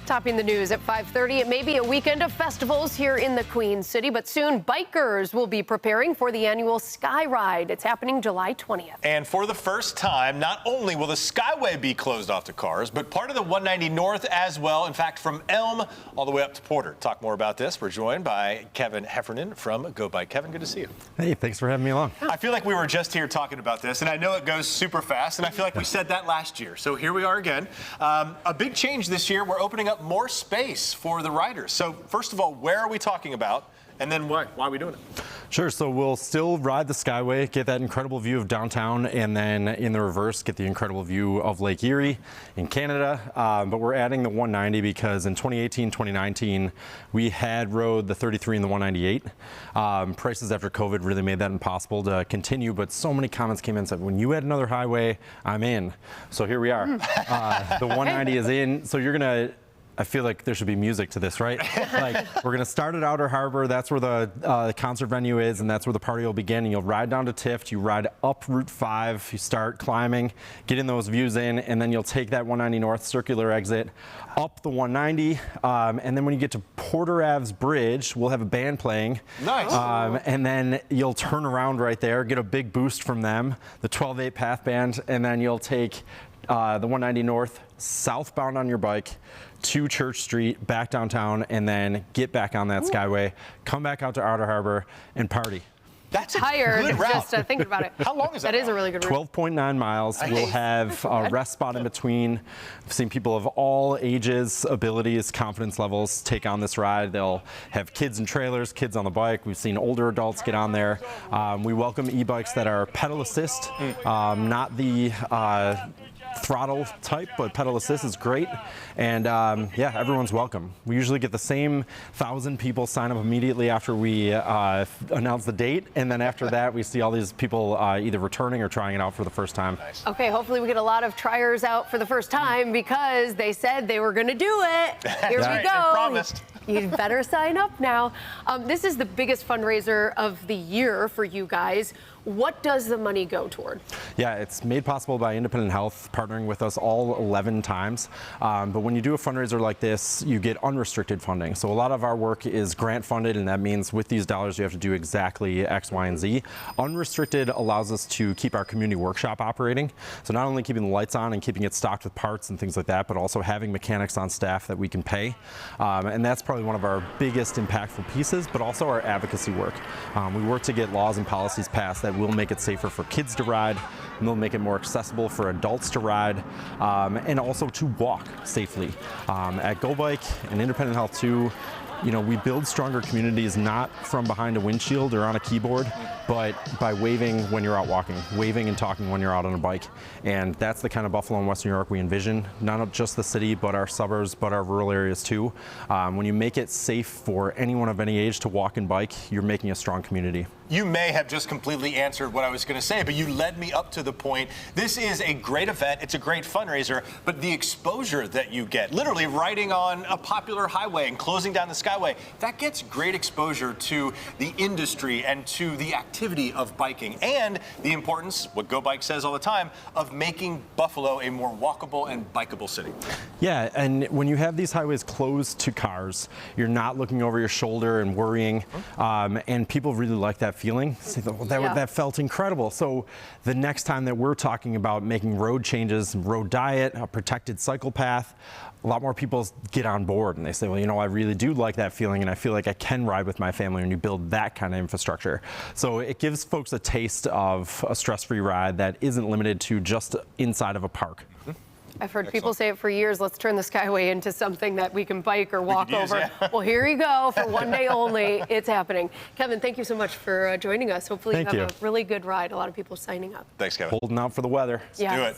Topping the news at 5:30, it may be a weekend of festivals here in the Queen City, but soon bikers will be preparing for the annual Skyride. It's happening July 20th. And for the first time, not only will the Skyway be closed off to cars, but part of the 190 North as well. In fact, from Elm all the way up to Porter. Talk more about this. We're joined by Kevin Heffernan from Go Bike. Kevin, good to see you. Hey, thanks for having me along. I feel like we were just here talking about this, and I know it goes super fast, and I feel like we said that last year. So here we are again. A big change this year. We're opening up more space for the riders. So first of all, where are we talking about? And then why are we doing it? Sure, so we'll still ride the Skyway, get that incredible view of downtown, and then in the reverse, get the incredible view of Lake Erie in Canada. But we're adding the 190 because in 2018, 2019, we had rode the 33 and the 198. Prices after COVID really made that impossible to continue, but so many comments came in and said, when you add another highway, I'm in. So here we are. The 190 is in, so you're gonna, I feel like there should be music to this, right? Like, we're gonna start at Outer Harbor. That's where the concert venue is, and that's where the party will begin. And you'll ride down to Tift. You ride up Route 5. You start climbing, getting those views in, and then you'll take that 190 North circular exit up the 190. And then when you get to Porter Ave's Bridge, we'll have a band playing. Nice. And then you'll turn around right there, get a big boost from them, the 12-8 Path Band, and then you'll take the 190 North southbound on your bike to Church Street, back downtown, and then get back on that Skyway, come back out to Outer Harbor, and party. That's a Tired good route. just thinking about it. How long is that? That is a really good route. 12.9 miles. We'll have a rest spot in between. I've seen people of all ages, abilities, confidence levels take on this ride. They'll have kids in trailers, kids on the bike. We've seen older adults get on there. We welcome e-bikes that are pedal assist, not the throttle type, but pedal assist is great. And yeah, everyone's welcome. We usually get the same 1,000 people sign up immediately after we announce the date, and then after that we see all these people either returning or trying it out for the first time. Nice. Okay, hopefully we get a lot of triers out for the first time because they said they were going to do it. Here we Right, go. they promised. You better sign up now. This is the biggest fundraiser of the year for you guys. What does the money go toward? Yeah, it's made possible by Independent Health partnering with us all 11 times. But when you do a fundraiser like this, you get unrestricted funding. So a lot of our work is grant funded, and that means with these dollars you have to do exactly X, Y, and Z. Unrestricted allows us to keep our community workshop operating. So not only keeping the lights on and keeping it stocked with parts and things like that, but also having mechanics on staff that we can pay. And that's probably one of our biggest impactful pieces, but also our advocacy work. We work to get laws and policies passed that will make it safer for kids to ride, and they'll make it more accessible for adults to ride, and also to walk safely. At Go Bike and Independent Health too, you know, we build stronger communities not from behind a windshield or on a keyboard, but by waving when you're out walking, waving and talking when you're out on a bike. And that's the kind of Buffalo and Western New York we envision, not just the city, but our suburbs, but our rural areas too. When you make it safe for anyone of any age to walk and bike, you're making a strong community. You may have just completely answered what I was going to say, but you led me up to the point. This is a great event. It's a great fundraiser, but the exposure that you get, literally riding on a popular highway and closing down the Skyway, that gets great exposure to the industry and to the activity of biking and the importance, what Go Bike says all the time, of making Buffalo a more walkable and bikeable city. Yeah, and when you have these highways closed to cars, you're not looking over your shoulder and worrying, and people really like that feeling. That felt incredible. So the next time that we're talking about making road changes, road diet, a protected cycle path, a lot more people get on board and they say, well, you know, I really do like that feeling and I feel like I can ride with my family when you build that kind of infrastructure. So it gives folks a taste of a stress-free ride that isn't limited to just inside of a park. I've heard people say it for years, let's turn the Skyway into something that we can bike or walk over. Yeah. Well, here you go, for one day only, it's happening. Kevin, thank you so much for joining us. Hopefully you have a really good ride. A lot of people signing up. Thanks, Kevin. Holding out for the weather. Yeah. Do it.